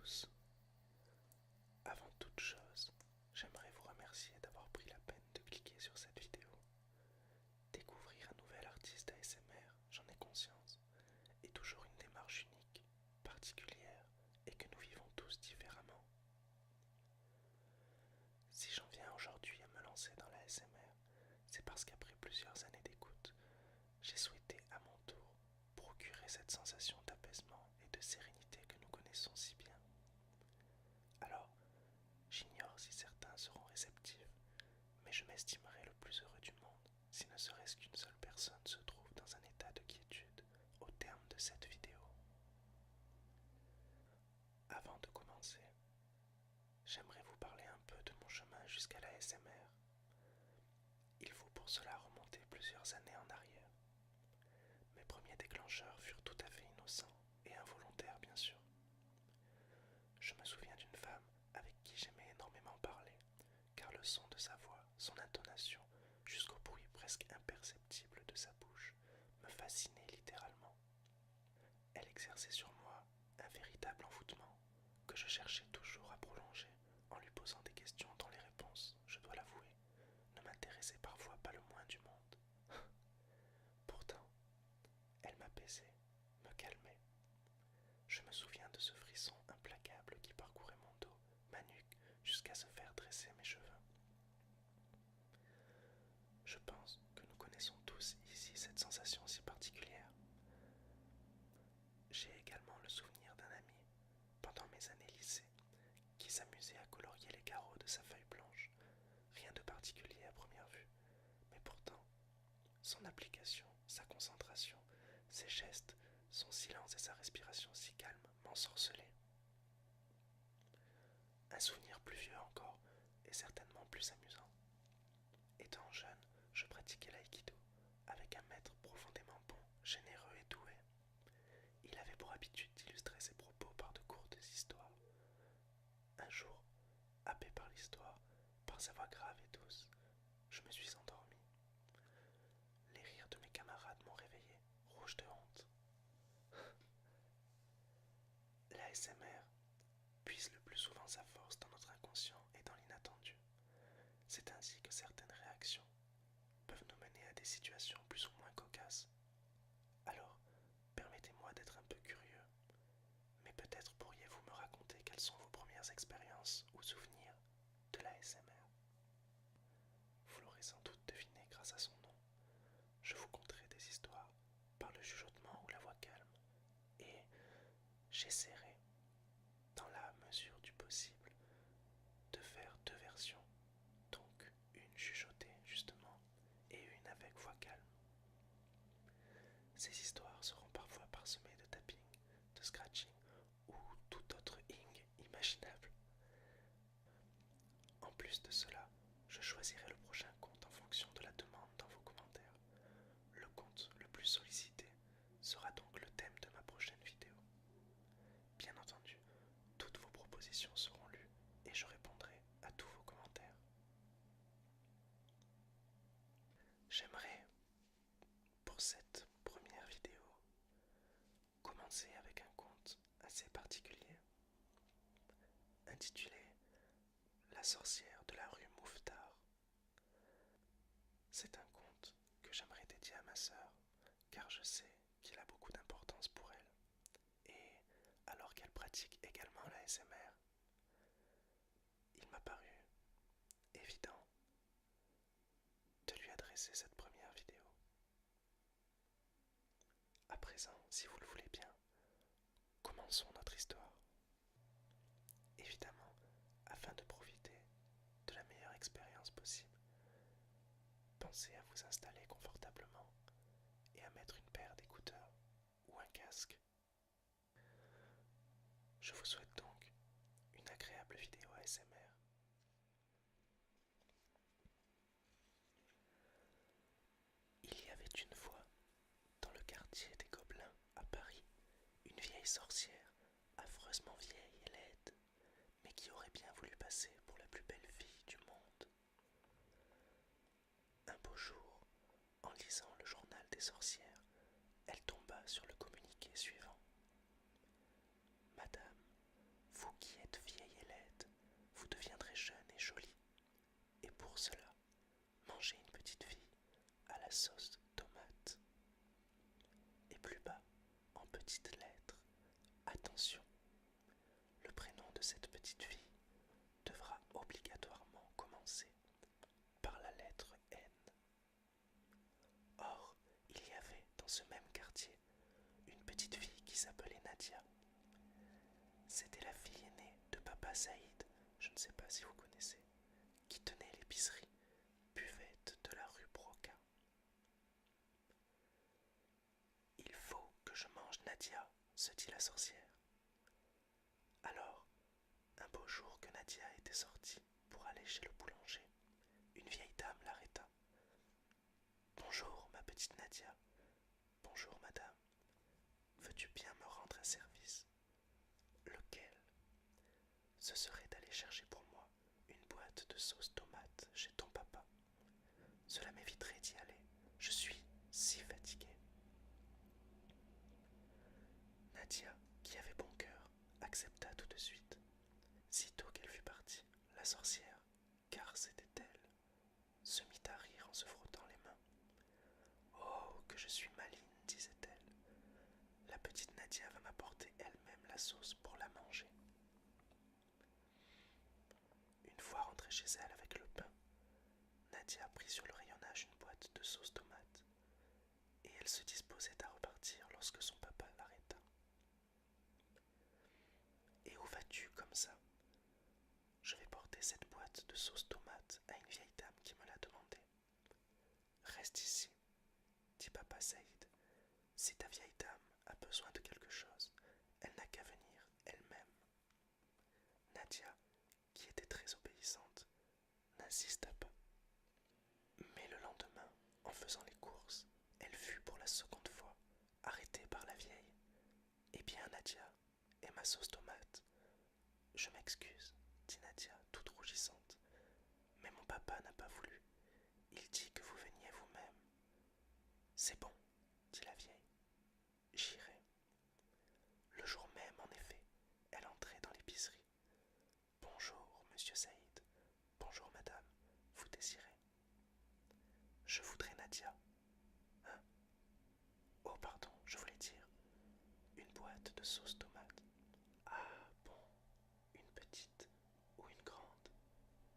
tous. Avant toute chose, j'aimerais vous remercier d'avoir pris la peine de cliquer sur cette vidéo. Découvrir un nouvel artiste ASMR, j'en ai conscience, est toujours une démarche unique, particulière et que nous vivons tous différemment. Si j'en viens aujourd'hui à me lancer dans l'ASMR, c'est parce qu'après plusieurs années d'écoute, j'ai souhaité à mon tour procurer cette sensation d'apaisement et de sérénité que nous connaissons si bien. Alors, j'ignore si certains seront réceptifs, mais je m'estimerai le plus heureux du monde si ne serait-ce qu'une seule personne se trouve dans un état de quiétude au terme de cette vidéo. Avant de commencer, j'aimerais vous parler un peu de mon chemin jusqu'à la SMR. Il faut pour cela remonter plusieurs années en arrière. Mes premiers déclencheurs furent tout à fait innocents et involontaires bien sûr. Je me souviens d'une femme avec qui j'aimais énormément parler, car le son de sa voix, son intonation, jusqu'au bruit presque imperceptible de sa bouche, me fascinait littéralement. Elle exerçait sur moi un véritable envoûtement, que je cherchais toujours à prolonger en lui posant des questions dont les réponses, je dois l'avouer, ne m'intéressaient parfois pas le moins du monde. Pourtant, elle m'apaisait, me calmait. Je me souviens de ce frisson implacable qui parcourait mon dos, ma nuque, jusqu'à se faire dresser mes cheveux. Je pense que nous connaissons tous ici cette sensation si particulière. J'ai également le souvenir d'un ami, pendant mes années lycée, qui s'amusait à colorier les carreaux de sa feuille blanche. Rien de particulier à première vue, mais pourtant, son application, sa concentration, ses gestes, son silence et sa respiration si calme m'ensorcelaient. Un souvenir plus vieux encore, et certainement plus amusant. Étant jeune, je pratiquais l'aïkido, avec un maître profondément bon, généreux et doué. Il avait pour habitude d'illustrer ses propos par de courtes histoires. Un jour, happé par l'histoire, par sa voix grave et douce, je me suis endormi. Les rires de mes camarades m'ont réveillé, rouge de honte. L'ASMR puise le plus souvent sa force dans notre inconscient et dans l'inattendu. C'est ainsi que certaines réactions peuvent nous mener à des situations plus ou moins cocasses. Alors, permettez-moi d'être un peu curieux, mais peut-être pourriez-vous me raconter quelles sont vos premières expériences ou souvenirs de l'ASMR. Vous l'aurez sans doute deviné grâce à son nom. Je vous conterai des histoires par le chuchotement ou la voix calme, et j'essaierai, dans la mesure du possible, de faire deux versions, donc une chuchotée justement et une avec voix calme. Ces histoires seront parfois parsemées de tapping, de scratching ou tout autre ing imaginable. En plus de cela, je choisirai le prochain compte en fonction de la demande dans vos commentaires. Le compte le plus sollicité sera donc le thème de ma prochaine vidéo. Bien entendu, toutes vos propositions seront lues et je répondrai à tous vos commentaires. J'aimerais, pour cette première vidéo, commencer avec un conte assez particulier, intitulé La sorcière de la rue Mouffetard. C'est un conte que j'aimerais dédier à ma sœur, car je sais qu'il a beaucoup d'importance pour elle. Et alors qu'elle pratique également la SMR, il m'a paru évident de lui adresser cette première vidéo. À présent, si vous le voulez bien, commençons notre histoire. Évidemment, afin de profiter de la meilleure expérience possible, pensez à vous installer confortablement et à mettre une paire d'écouteurs ou un casque. Je vous souhaite donc une agréable vidéo ASMR. Il y avait une fois, dans le quartier des Gobelins à Paris, une vieille sorcière, affreusement vieille et laide, mais qui aurait bien voulu passer pour la plus belle fille du monde. Un beau jour, en lisant le journal des sorcières, elle tomba sur le communiqué suivant. Madame, vous qui êtes vieille et laide, vous deviendrez jeune et jolie. Et pour cela, mangez une petite fille à la sauce tomate. Et plus bas, en petites lettres, attention, le prénom de cette petite fille devra obligatoirement commencer par la lettre N. Or, il y avait dans ce même quartier une petite fille qui s'appelait Nadia. C'était la fille aînée de Papa Saïd, je ne sais pas si vous connaissez, qui tenait l'épicerie Buvette de la rue Broca. Il faut que je mange Nadia, se dit la sorcière. Alors, un beau jour que Nadia était sortie pour aller chez le boulanger, une vieille dame l'arrêta. Bonjour, ma petite Nadia. Bonjour, madame. Veux-tu bien me rendre un service? Lequel? Ce serait d'aller chercher pour moi une boîte de sauce tomate chez ton papa. Cela m'éviterait d'y aller. Je suis si fatiguée. Nadia, qui avait bon cœur, accepta tout de suite. Sitôt qu'elle fut partie, la sorcière, car c'était elle, se mit à rire en se frottant les mains. Oh, que je suis maligne, disait-elle. La petite Nadia va m'apporter elle-même la sauce pour la manger. Une fois rentrée chez elle avec le pain, Nadia prit sur le rayonnage une boîte de sauce tomate, et elle se disposait à repartir lorsque son papa l'arrêta. Et où vas-tu comme ça? Je vais porter cette boîte de sauce tomate à une vieille dame qui me l'a demandé. Reste ici, dit Papa Saïd. Si ta vieille dame a besoin de quelque chose, elle n'a qu'à venir elle-même. Nadia, qui était très obéissante, n'insista pas. Mais le lendemain, en faisant les courses, elle fut pour la seconde fois arrêtée par la vieille. Eh bien, Nadia, et ma sauce tomate? Je m'excuse, dit Nadia, toute rougissante, mais mon papa n'a pas voulu. Il dit que vous veniez vous-même. C'est bon, dit la vieille. J'irai. Le jour même, en effet, elle entrait dans l'épicerie. Bonjour, monsieur Saïd. Bonjour, madame. Vous désirez? Je voudrais Nadia. Hein? Oh, pardon, je voulais dire une boîte de sauce tomate. Ah, bon, une petite ou une grande?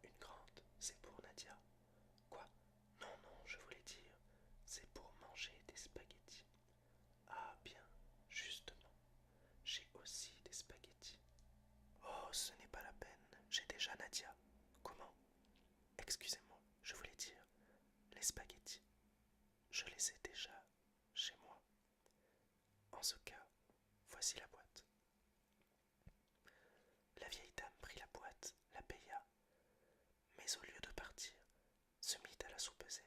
Une grande, c'est pour Nadia. Quoi? Non, non, je voulais dire, c'est pour manger des spaghettis. Ah, bien, justement, j'ai aussi des spaghettis. Oh, ce n'est pas la peine, j'ai déjà Nadia. Comment? Excusez-moi, je voulais dire, les spaghettis, je les ai déjà chez moi. En ce cas, voici la boîte. La vieille dame prit la boîte, la paya, mais au lieu de partir, se mit à la soupeser.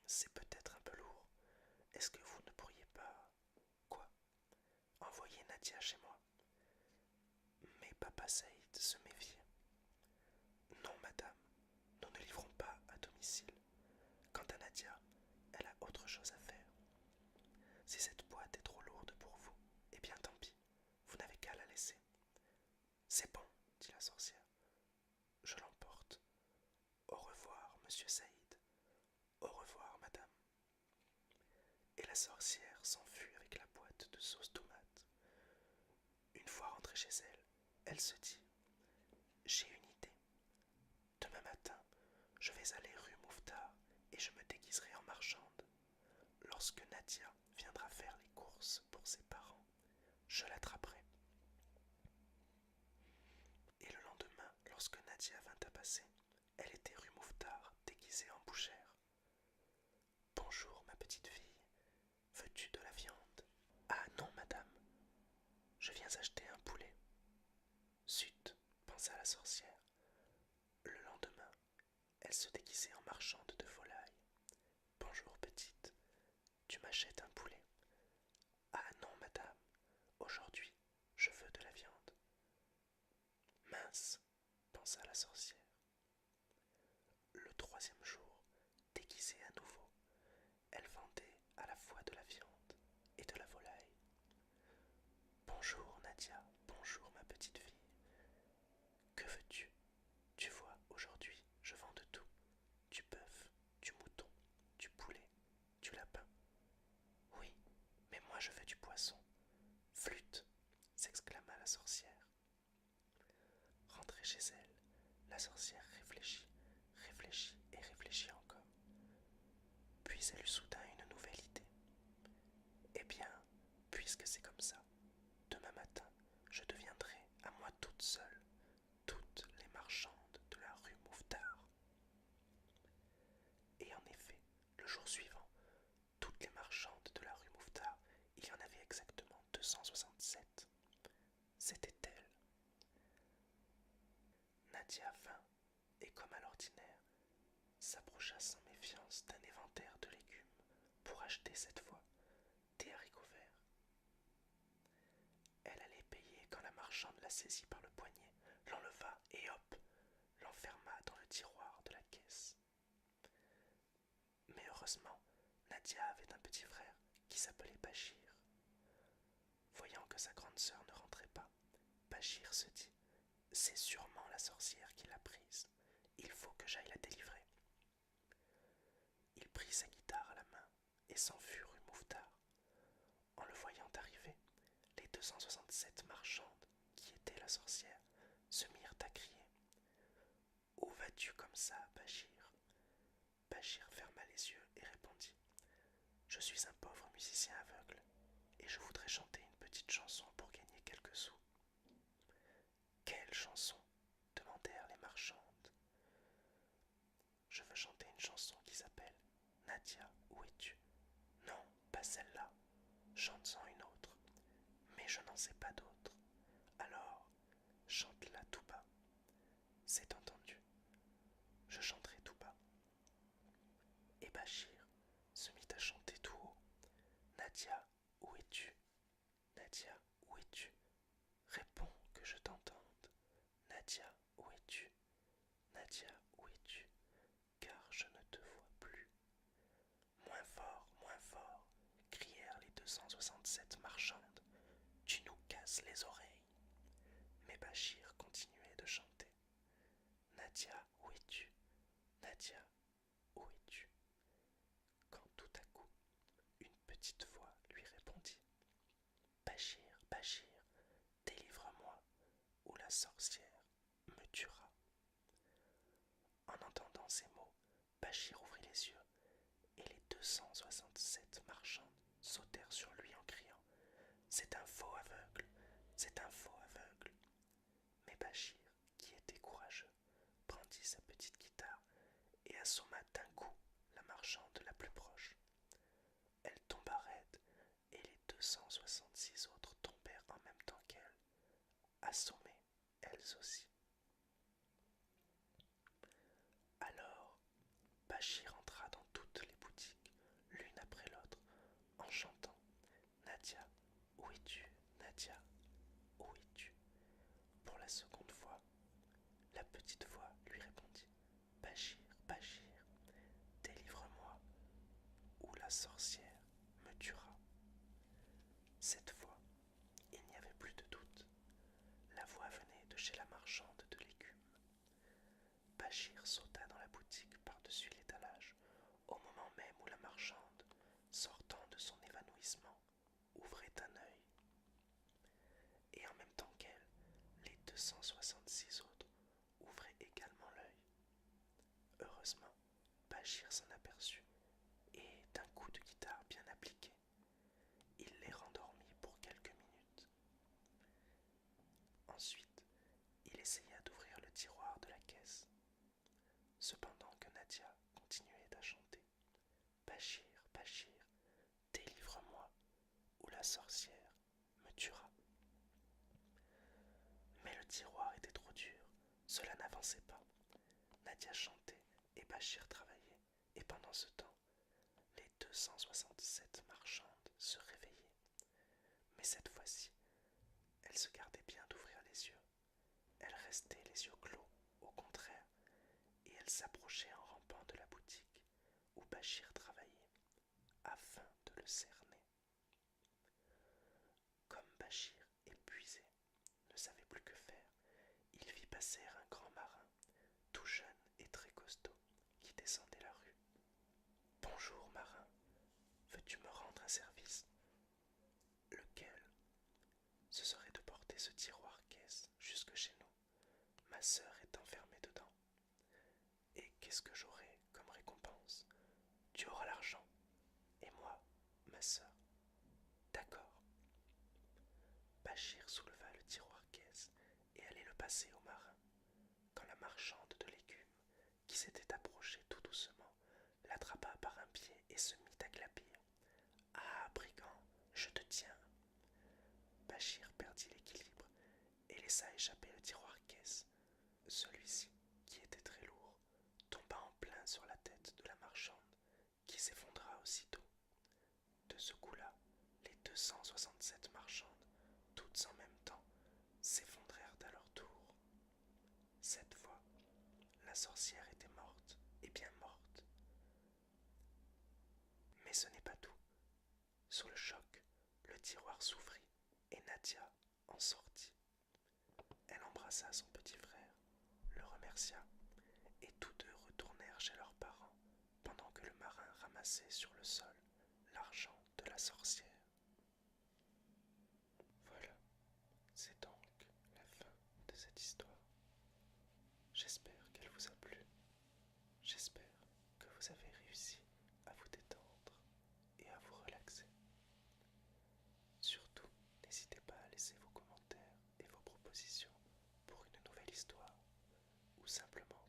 C'est peut-être un peu lourd. Est-ce que vous ne pourriez pas... Quoi? Envoyer Nadia chez moi? Mais Papa Saïd se méfiait. Non, madame, nous ne livrons pas à domicile. Quant à Nadia, elle a autre chose à faire. Si cette boîte est trop lourde pour vous, eh bien tant pis, vous n'avez qu'à la laisser. C'est bon, dit la sorcière. Je l'emporte. Au revoir, monsieur Saïd. Au revoir, madame. Et la sorcière s'enfuit avec la boîte de sauce tomate. Une fois rentrée chez elle, elle se dit: j'ai une idée. Demain matin, je vais aller rue Mouffetard et je me déguiserai en marchande. Lorsque Nadia viendra faire les courses pour ses parents, je l'attraperai. Et le lendemain, lorsque Nadia vint à passer, elle était rue Mouffetard, déguisée en bouchère. Bonjour, ma petite fille, veux-tu de la viande? Ah non, madame, je viens acheter un poulet. Zut, pensa la sorcière. Le lendemain, elle se déguisait en marchande de volailles. Bonjour, petite, tu m'achètes un poulet? Ah non, madame, aujourd'hui, je veux de la viande. Mince, pensa la sorcière. Le troisième jour, déguisée à nouveau, elle vendait à la fois de la viande et de la volaille. Bonjour, Nadia, bonjour. jour suivant, toutes les marchandes de la rue Mouffetard, il y en avait exactement 267. C'était elle. Nadia vint, et comme à l'ordinaire, s'approcha sans méfiance d'un éventaire de légumes pour acheter cette fois des haricots verts. Elle allait payer quand la marchande la saisit par le poignet, l'enleva et hop, l'enferma dans le tiroir de la caisse. Mais heureusement, Nadia avait un petit frère qui s'appelait Bachir. Voyant que sa grande sœur ne rentrait pas, Bachir se dit « C'est sûrement la sorcière qui l'a prise. Il faut que j'aille la délivrer. » Il prit sa guitare à la main et s'en fut rue Mouffetard. En le voyant arriver, les 267 marchandes, qui étaient la sorcière, se mirent à crier « Où vas-tu comme ça, Bachir ?» Bachir ferma les yeux et répondit « Je suis un pauvre musicien aveugle et je voudrais chanter une petite chanson pour gagner quelques sous. » « Quelle chanson ?» demandèrent les marchandes. « Je veux chanter une chanson qui s'appelle Nadia, où es-tu ?» « Non, pas celle-là. Chante-en une autre. Mais je n'en sais pas d'autre. Alors, chante-la tout bas. » « C'est entendu. Je chanterai tout bas. » Et Bachir se mit à chanter tout haut. Nadia, où es-tu? Nadia, où es-tu? Réponds que je t'entende. Nadia, où es-tu? Nadia, où es-tu? Car je ne te vois plus. Moins fort, crièrent les 267 marchandes. Tu nous casses les oreilles. Mais Bachir continuait de chanter. Nadia, où es-tu? Nadia, où es-tu? Quand tout à coup, une petite voix lui répondit. Bachir, Bachir, délivre-moi, ou la sorcière me tuera. En entendant ces mots, Bachir ouvrit les yeux, et les 267 marchandes sautèrent sur lui en criant « C'est un faux aveugle, c'est un faux aveugle !» Mais Bachir, qui était courageux, brandit sa petite guitare et assomma d'un coup la marchande la plus proche. Elle tomba raide, et les 266 autres tombèrent en même temps qu'elle, assommées elles aussi. Alors, Bachir entra dans toutes les boutiques, l'une après l'autre, en chantant « Nadia, où es-tu? Nadia, où es-tu ?» Pour la seconde fois, la petite voix lui répondit « Bachir, Bachir, délivre-moi, ou la sorcière me tuera. » Cette fois, il n'y avait plus de doute. La voix venait de chez la marchande de légumes. Bachir sauta dans la boutique par-dessus l'étalage, au moment même où la marchande, sortant de son évanouissement, ouvrait un œil. Et en même temps qu'elle, les 266 autres ouvraient également l'œil. Heureusement, Bachir s'en aperçut, et d'un coup de guitare bien appliqué, il les rendormit pour quelques minutes. Ensuite, il essaya d'ouvrir le tiroir de la caisse. Cependant que Nadia continuait à chanter « Bachir, Bachir, délivre-moi, ou la sorcière me tuera. » Mais le tiroir était trop dur, cela n'avançait pas. Nadia chantait et Bachir travaillait, et pendant ce temps, les 267 marchandes se réveillaient. Mais cette fois-ci, elles se gardaient bien d'ouvrir les yeux. Elles restaient les yeux clos, au contraire, et elles s'approchaient en rampant de la boutique où Bachir travaillait, afin de le cerner. Comme Bachir, épuisé, ne savait plus que faire, il vit passer un grand marin, tout jeune et très costaud, qui descendait la rue. « Bonjour, marin, veux-tu me rendre un service ?»« Lequel ?» ?»« Ce serait de porter ce tiroir-caisse jusque chez nous. Ma sœur est enfermée dedans. Et qu'est-ce que j'aurai comme récompense? Tu auras l'argent, et moi, ma sœur. D'accord. Bachir souleva le tiroir-caisse et allait le passer au marin, quand la marchande de légumes, qui s'était approchée tout doucement, l'attrapa par un pied laissa échapper le tiroir-caisse. Celui-ci, qui était très lourd, tomba en plein sur la tête de la marchande, qui s'effondra aussitôt. De ce coup-là, les 267 marchandes, toutes en même temps, s'effondrèrent à leur tour. Cette fois, la sorcière était morte, et bien morte. Mais ce n'est pas tout. Sous le choc, le tiroir s'ouvrit et Nadia en sortit. Elle embrassa son petit frère, le remercia, et tous deux retournèrent chez leurs parents, pendant que le marin ramassait sur le sol l'argent de la sorcière. Voilà, c'est donc la fin de cette histoire. J'espère qu'elle vous a plu. J'espère que vous avez réussi à vous détendre et à vous relaxer. Surtout, n'hésitez pas à laisser vos commentaires et vos propositions pour une nouvelle histoire, ou simplement